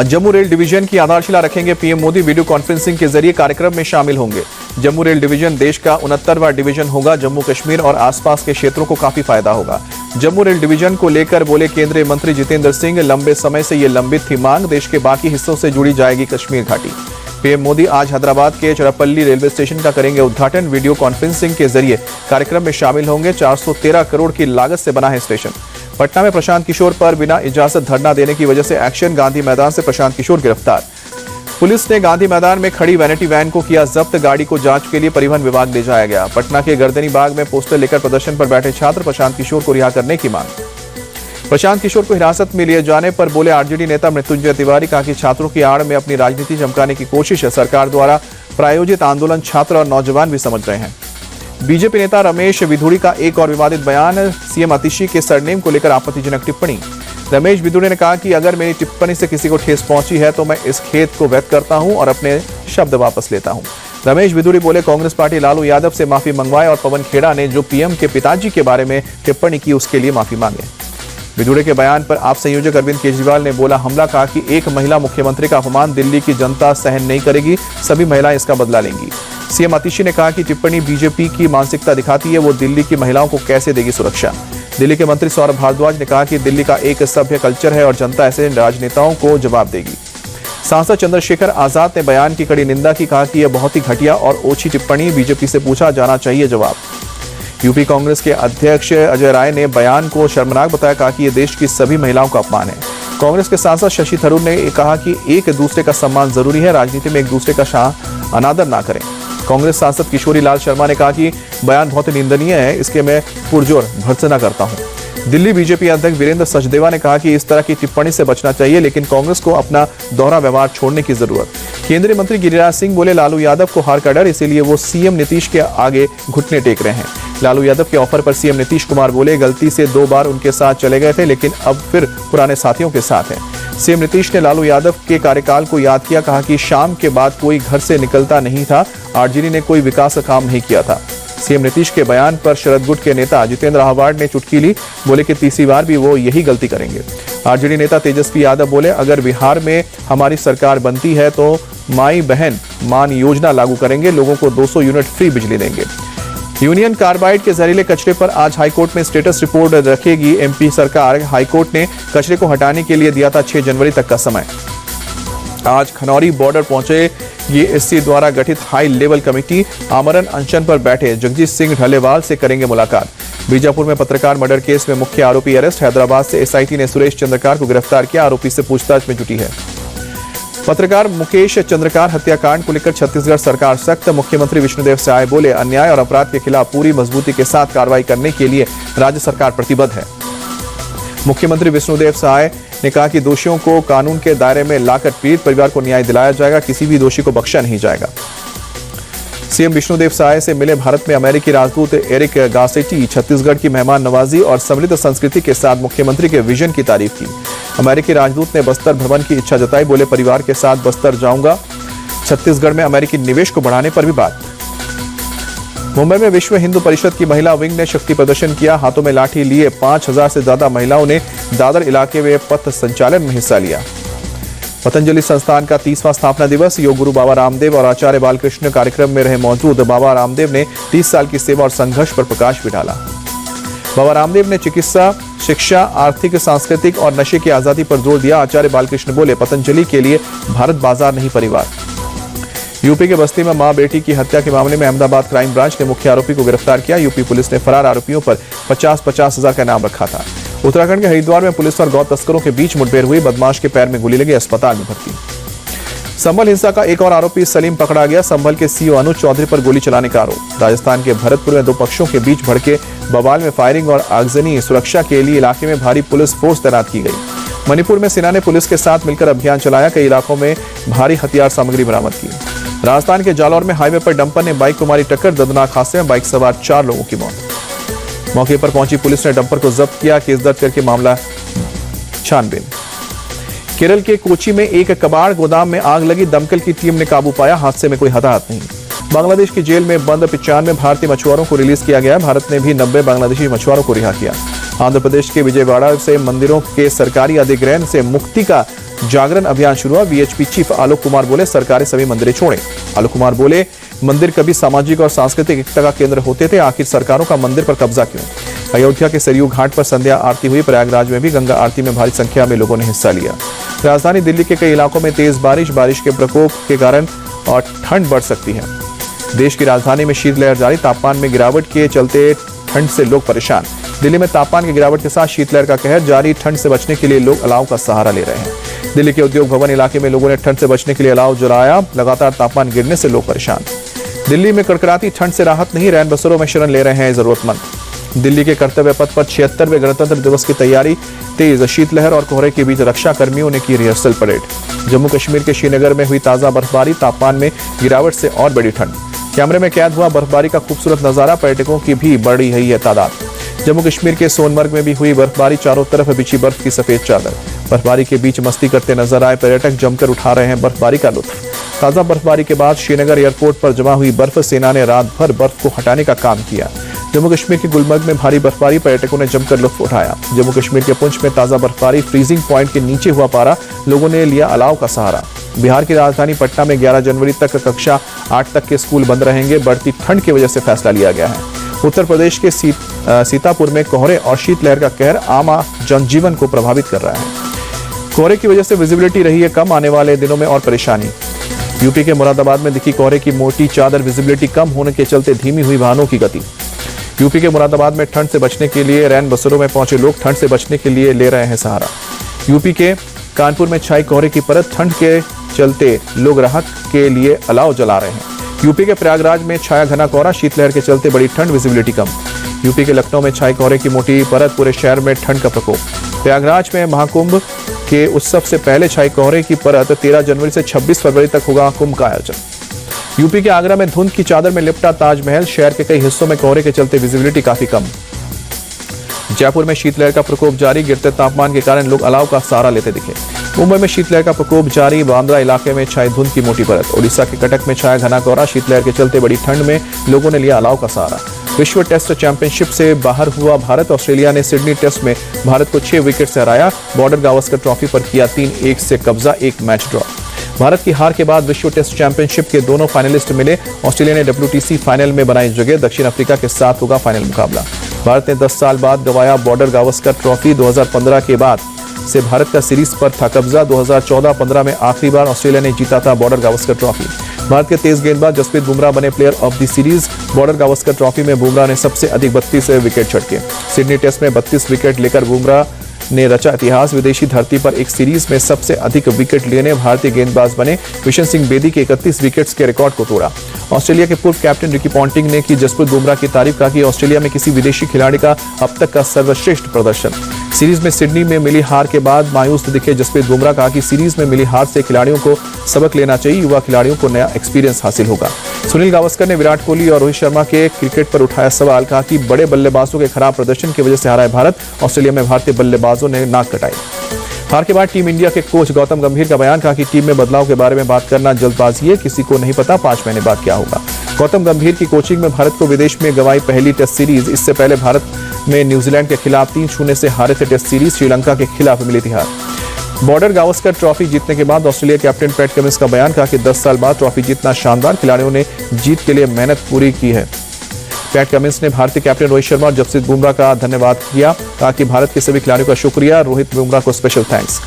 Jammu rail division की आधारशिला रखेंगे पीएम मोदी। वीडियो कॉन्फ्रेंसिंग के जरिए कार्यक्रम में शामिल होंगे। जम्मू रेल डिवीजन देश का 69वां डिवीजन होगा। जम्मू कश्मीर और आसपास के क्षेत्रों को काफी फायदा होगा। जम्मू रेल डिवीजन को लेकर बोले केंद्रीय मंत्री जितेंद्र सिंह, लंबे समय से ये लंबित थी मांग, देश के बाकी हिस्सों से जुड़ी जाएगी कश्मीर घाटी। पीएम मोदी आज हैदराबाद के चरपल्ली रेलवे स्टेशन का करेंगे उद्घाटन। वीडियो कॉन्फ्रेंसिंग के जरिए कार्यक्रम में शामिल होंगे। 413 करोड़ की लागत से बना है स्टेशन। पटना में प्रशांत किशोर पर बिना इजाजत धरना देने की वजह से एक्शन। गांधी मैदान से प्रशांत किशोर गिरफ्तार। पुलिस ने गांधी मैदान में खड़ी वैनिटी वैन को किया जब्त। गाड़ी को जांच के लिए परिवहन विभाग ले जाया गया। पटना के गर्दनी बाग में पोस्टर लेकर प्रदर्शन पर बैठे छात्र। प्रशांत किशोर को रिहा करने की मांग। प्रशांत किशोर को हिरासत में लिए जाने पर बोले आरजेडी नेता मृत्युंजय तिवारी, कहा कि छात्रों की आड़ में अपनी राजनीति चमकाने की कोशिश है। सरकार द्वारा प्रायोजित आंदोलन छात्र और नौजवान भी समझ रहे हैं। बीजेपी नेता रमेश विधुड़ी का एक और विवादित बयान। सीएम आतिशी के सरनेम को लेकर आपत्तिजनक टिप्पणी। रमेश विधुड़ी ने कहा कि अगर मेरी टिप्पणी से किसी को ठेस पहुंची है तो मैं इस खेद को व्यक्त करता हूं और अपने शब्द वापस लेता हूं। रमेश विधुड़ी बोले कांग्रेस पार्टी लालू यादव से माफी मंगवाए और पवन खेड़ा ने जो पीएम के पिताजी के बारे में टिप्पणी की उसके लिए माफी मांगे। विधुड़ी के बयान पर आप संयोजक अरविंद केजरीवाल ने बोला हमला, कहा कि एक महिला मुख्यमंत्री का अपमान दिल्ली की जनता सहन नहीं करेगी, सभी महिलाएं इसका बदला लेंगी। सीएम आतिशी ने कहा कि टिप्पणी बीजेपी की मानसिकता दिखाती है, वो दिल्ली की महिलाओं को कैसे देगी सुरक्षा। दिल्ली के मंत्री सौरभ भारद्वाज ने कहा कि दिल्ली का एक सभ्य कल्चर है और जनता ऐसे राजनेताओं को जवाब देगी। सांसद चंद्रशेखर आजाद ने बयान की कड़ी निंदा की, कहा कि यह बहुत ही घटिया और ओछी टिप्पणी, बीजेपी से पूछा जाना चाहिए जवाब। यूपी कांग्रेस के अध्यक्ष अजय राय ने बयान को शर्मनाक बताया, कहा कि यह देश की सभी महिलाओं का अपमान है। कांग्रेस के सांसद शशि थरूर ने कहा कि एक दूसरे का सम्मान जरूरी है, राजनीति में एक दूसरे का अनादर ना करें। कांग्रेस सांसद किशोरी लाल शर्मा ने कहा कि बयान बहुत निंदनीय है, इसके मैं पुरजोर भर्त्सना करता हूं। दिल्ली बीजेपी अध्यक्ष वीरेंद्र सचदेवा ने कहा कि इस तरह की टिप्पणी से बचना चाहिए, लेकिन कांग्रेस को अपना दोहरा व्यवहार छोड़ने की जरूरत। केंद्रीय मंत्री गिरिराज सिंह बोले लालू यादव को हार का डर, इसीलिए वो सीएम नीतीश के आगे घुटने टेक रहे हैं। लालू यादव के ऑफर पर सीएम नीतीश कुमार बोले गलती से 2 बार उनके साथ चले गए थे, लेकिन अब फिर पुराने साथियों के साथ हैं। सीएम नीतीश ने लालू यादव के कार्यकाल को याद किया, कहा कि शाम के बाद कोई घर से निकलता नहीं था, आरजेडी ने कोई विकास का काम नहीं किया था। सीएम नीतीश के बयान पर शरद गुट के नेता जितेंद्र आव्हाड ने चुटकी ली, बोले कि तीसरी बार भी वो यही गलती करेंगे। आरजेडी नेता तेजस्वी यादव बोले अगर बिहार में हमारी सरकार बनती है तो माई बहन मान योजना लागू करेंगे, लोगों को 200 यूनिट फ्री बिजली देंगे। यूनियन कार्बाइड के जहरीले कचरे पर आज हाईकोर्ट में स्टेटस रिपोर्ट रखेगी एमपी सरकार। हाईकोर्ट ने कचरे को हटाने के लिए दिया था 6 जनवरी तक का समय। आज खनौरी बॉर्डर पहुंचे एससी द्वारा गठित हाई लेवल कमेटी। आमरण अनशन पर बैठे जगजीत सिंह ढलेवाल से करेंगे मुलाकात। बीजापुर में पत्रकार मर्डर केस में मुख्य आरोपी अरेस्ट। हैदराबाद से एसआईटी ने सुरेश चंद्रकार को गिरफ्तार किया, आरोपी से पूछताछ में जुटी है। पत्रकार मुकेश चंद्रकार हत्याकांड को लेकर छत्तीसगढ़ सरकार सख्त। मुख्यमंत्री विष्णुदेव साय बोले अन्याय और अपराध के खिलाफ पूरी मजबूती के साथ कार्रवाई करने के लिए राज्य सरकार प्रतिबद्ध है। मुख्यमंत्री विष्णुदेव साय ने कहा कि दोषियों को कानून के दायरे में लाकर पीड़ित परिवार को न्याय दिलाया जाएगा, किसी भी दोषी को बख्शा नहीं जाएगा। सीएम विष्णुदेव साय से मिले भारत में अमेरिकी राजदूत एरिक गासेटी। छत्तीसगढ़ की मेहमान नवाजी और समृद्ध संस्कृति के साथ मुख्यमंत्री के विजन की तारीफ की। अमेरिकी राजदूत ने बस्तर भ्रमण की इच्छा जताई, बोले परिवार के साथ बस्तर जाऊंगा। छत्तीसगढ़ में अमेरिकी निवेश को बढ़ाने पर भी बात। मुंबई में विश्व हिंदू परिषद की महिला विंग ने शक्ति प्रदर्शन किया। हाथों में लाठी लिए 5000 से ज्यादा महिलाओं ने दादर इलाके में पथ संचालन में हिस्सा लिया। पतंजलि संस्थान का 30वां स्थापना दिवस। योग गुरु बाबा रामदेव और आचार्य बालकृष्ण कार्यक्रम में रहे मौजूद। बाबा रामदेव ने 30 साल की सेवा और संघर्ष पर प्रकाश भी डाला। बाबा रामदेव ने चिकित्सा, शिक्षा, आर्थिक, सांस्कृतिक और नशे की आजादी पर जोर दिया। आचार्य बालकृष्ण बोले पतंजलि के लिए भारत बाजार नहीं परिवार। यूपी के बस्ती में मां बेटी की हत्या के मामले में अहमदाबाद क्राइम ब्रांच ने मुख्य आरोपी को गिरफ्तार किया। यूपी पुलिस ने फरार आरोपियों पर 50-50 हजार का इनाम रखा था। उत्तराखंड के हरिद्वार में पुलिस और गौ तस्करों के बीच मुठभेड़ हुई। बदमाश के पैर में गोली लगी, अस्पताल में भर्ती। संभल हिंसा का एक और आरोपी सलीम पकड़ा गया। संभल के सीओ अनुज चौधरी पर गोली चलाने का आरोप। राजस्थान के भरतपुर में 2 पक्षों के बीच भड़के बवाल में फायरिंग और आगजनी। सुरक्षा के लिए इलाके में भारी पुलिस फोर्स तैनात की गई। मणिपुर में सेना ने पुलिस के साथ मिलकर अभियान चलाया। कई इलाकों में भारी हथियार सामग्री बरामद की। राजस्थान के जालौर में हाईवे पर डंपर ने बाइक को मारी टक्कर। दर्दनाक हादसे में बाइक सवार 4 लोगों की मौत। मौके पर पहुंची पुलिस ने डंपर को जब्त किया। केस दर्ज करके मामला छानबीन। केरल के कोची में एक कबाड़ गोदाम में आग लगी। दमकल की टीम ने काबू पाया। हादसे में कोई हताहत नहीं। बांग्लादेश की जेल में बंद 95 भारतीय मछुआरों को रिलीज किया गया। भारत ने भी 90 बांग्लादेशी मछुआरों को रिहा किया। आंध्र प्रदेश के विजयवाड़ा से मंदिरों के सरकारी अधिग्रहण से मुक्ति का जागरण अभियान शुरू हुआ। वीएचपी चीफ आलोक कुमार बोले, सरकारें सभी मंदिरें छोड़ें। आलोक कुमार बोले, मंदिर कभी सामाजिक और सांस्कृतिक एकता का केंद्र होते थे, आखिर सरकारों का मंदिर पर कब्जा क्यों। अयोध्या के सरयू घाट पर संध्या आरती हुई। प्रयागराज में भी गंगा आरती में भारी संख्या में लोगों ने हिस्सा लिया। राजधानी दिल्ली के कई इलाकों में तेज बारिश के प्रकोप के कारण और ठंड बढ़ सकती है। देश की राजधानी में शीतलहर जारी। तापमान में गिरावट के चलते ठंड से लोग परेशान। दिल्ली में तापमान की गिरावट के साथ शीतलहर का कहर जारी। ठंड से बचने के लिए लोग अलाव का सहारा ले रहे हैं। दिल्ली के उद्योग भवन इलाके में लोगों ने ठंड से बचने के लिए अलाव जलाया। लगातार तापमान गिरने से लोग परेशान। दिल्ली में कड़कड़ाती ठंड से राहत नहीं, रैन बसेरों में शरण ले रहे हैं जरूरतमंद। दिल्ली के कर्तव्य पथ पर 76वें गणतंत्र दिवस की तैयारी तेज। शीतलहर और कोहरे के बीच रक्षा कर्मियों ने की रिहर्सल परेड। जम्मू कश्मीर के श्रीनगर में हुई ताजा बर्फबारी। तापमान में गिरावट से और बढ़ी ठंड। कैमरे में कैद हुआ बर्फबारी का खूबसूरत नजारा। पर्यटकों की भी बढ़ी रही है तादाद। जम्मू कश्मीर के सोनमर्ग में भी हुई बर्फबारी। चारों तरफ बिछी बर्फ की सफेद चादर। बर्फबारी के बीच मस्ती करते नजर आए पर्यटक। जमकर उठा रहे हैं बर्फबारी का लुत्फ। ताजा बर्फबारी के बाद श्रीनगर एयरपोर्ट पर जमा हुई बर्फ सेना ने रात भर बर्फ को हटाने का काम किया। जम्मू कश्मीर के गुलमर्ग में भारी बर्फबारी। पर्यटकों ने जमकर लुत्फ उठाया। जम्मू कश्मीर के पुंछ में ताजा बर्फबारी। फ्रीजिंग पॉइंट के नीचे हुआ पारा। लोगों ने लिया अलाव का सहारा। बिहार की राजधानी पटना में 11 जनवरी तक कक्षा 8 तक के स्कूल बंद रहेंगे। बढ़ती ठंड की वजह से फैसला लिया गया है। उत्तर प्रदेश के सीतापुर में कोहरे और शीतलहर का कहर आम जनजीवन को प्रभावित कर रहा है। कोहरे की वजह से विजिबिलिटी रही है कम। आने वाले दिनों में और परेशानी। यूपी के मुरादाबाद में दिखी कोहरे की मोटी चादर। विजिबिलिटी कम होने के चलते धीमी हुई वाहनों की गति। यूपी के मुरादाबाद में ठंड से बचने के लिए रैन बसेरों में पहुंचे लोग ठंड से बचने के लिए ले रहे हैं सहारा। यूपी के कानपुर में छाई कोहरे की परत। ठंड के चलते लोग राहत के लिए अलाव जला रहे हैं। यूपी के प्रयागराज में छाया घना कोहरा। शीतलहर के चलते बड़ी ठंड। विजिबिलिटी कम। यूपी के लखनऊ में छाई कोहरे की मोटी परत। पूरे शहर में ठंड का प्रकोप। प्रयागराज में महाकुंभ के उत्सव से पहले छाई कोहरे की परत। 13 जनवरी से 26 फरवरी तक होगा कुंभ का आयोजन। यूपी के आगरा में धुंध की चादर में लिपटा ताजमहल। शहर के कई हिस्सों में कोहरे के चलते विजिबिलिटी काफी कम। जयपुर में शीतलहर का प्रकोप जारी। गिरते तापमान के कारण लोग अलाव का सहारा लेते दिखे। मुंबई में शीतलहर का प्रकोप जारी। बांद्रा इलाके में छाई धुंध की मोटी परत। ओडिशा के कटक में छाया घना कोहरा। शीतलहर के चलते बड़ी ठंड में लोगों ने लिया अलाव का सहारा। विश्व टेस्ट चैंपियनशिप से बाहर हुआ भारत। ऑस्ट्रेलिया ने सिडनी टेस्ट में भारत को 6 विकेट से हराया। बॉर्डर गावस्कर ट्रॉफी पर किया 3-1 से कब्जा। 1 मैच ड्रॉ। भारत की हार के बाद विश्व टेस्ट चैंपियनशिप के दोनों फाइनलिस्ट मिले। ऑस्ट्रेलिया ने WTC फाइनल में बनाई जगह। दक्षिण अफ्रीका के साथ होगा फाइनल मुकाबला। भारत ने 10 साल बाद गंवाया बॉर्डर गावस्कर ट्रॉफी। 2015 के बाद से भारत का सीरीज पर था कब्जा। 2014-15 में आखिरी बार ऑस्ट्रेलिया ने जीता था बॉर्डर गावस्कर ट्रॉफी। भारत के तेज गेंदबाज जसप्रीत बुमराह बने player of the series. Border Gavaskar trophy में बुमराह ने सबसे अधिक 32 विकेट झटके। सिडनी टेस्ट में 32 विकेट लेकर बुमराह ने रचा इतिहास। विदेशी धरती पर एक सीरीज में सबसे अधिक विकेट लेने भारतीय गेंदबाज बने। बिशन सिंह बेदी के 31 विकेट्स के रिकॉर्ड को तोड़ा। ऑस्ट्रेलिया के पूर्व कैप्टन रिकी पॉन्टिंग ने की जसप्रीत बुमराह की तारीफ। कहा कि ऑस्ट्रेलिया में किसी विदेशी खिलाड़ी का अब तक का सर्वश्रेष्ठ प्रदर्शन। सीरीज में सिडनी में मिली हार के बाद मायूस दिखे जसप्रीत बुमराह। कहा कि सीरीज में मिली हार से खिलाड़ियों को सबक लेना चाहिए। युवा खिलाड़ियों को नया एक्सपीरियंस हासिल होगा। सुनील गावस्कर ने विराट कोहली और रोहित शर्मा के क्रिकेट पर उठाया सवाल। कहा कि बड़े बल्लेबाजों के खराब प्रदर्शन की वजह से हारा है भारत। ऑस्ट्रेलिया में भारतीय बल्लेबाजों ने नाक कटाई। हार के बाद टीम इंडिया के कोच गौतम गंभीर का बयान। कहा कि टीम में बदलाव के बारे में बात करना जल्दबाजी है। किसी को नहीं पता 5 महीने बाद क्या होगा। गौतम गंभीर की कोचिंग में भारत को विदेश में गंवाई पहली टेस्ट सीरीज। इससे पहले भारत में न्यूजीलैंड के खिलाफ 3-0 से हारे थे टेस्ट सीरीज। श्रीलंका के खिलाफ मिली थी हार। बॉर्डर गावस्कर ट्रॉफी जीतने के बाद ऑस्ट्रेलिया कैप्टन पैट कमिंस का बयान। कहा कि 10 साल बाद ट्रॉफी जीतना शानदार। खिलाड़ियों ने जीत के लिए मेहनत पूरी की है। पैट कमिंस ने भारतीय कैप्टन रोहित शर्मा और जसप्रीत बुमराह का धन्यवाद किया। कहा कि भारत के सभी खिलाड़ियों का शुक्रिया। रोहित बुमराह को स्पेशल थैंक्स।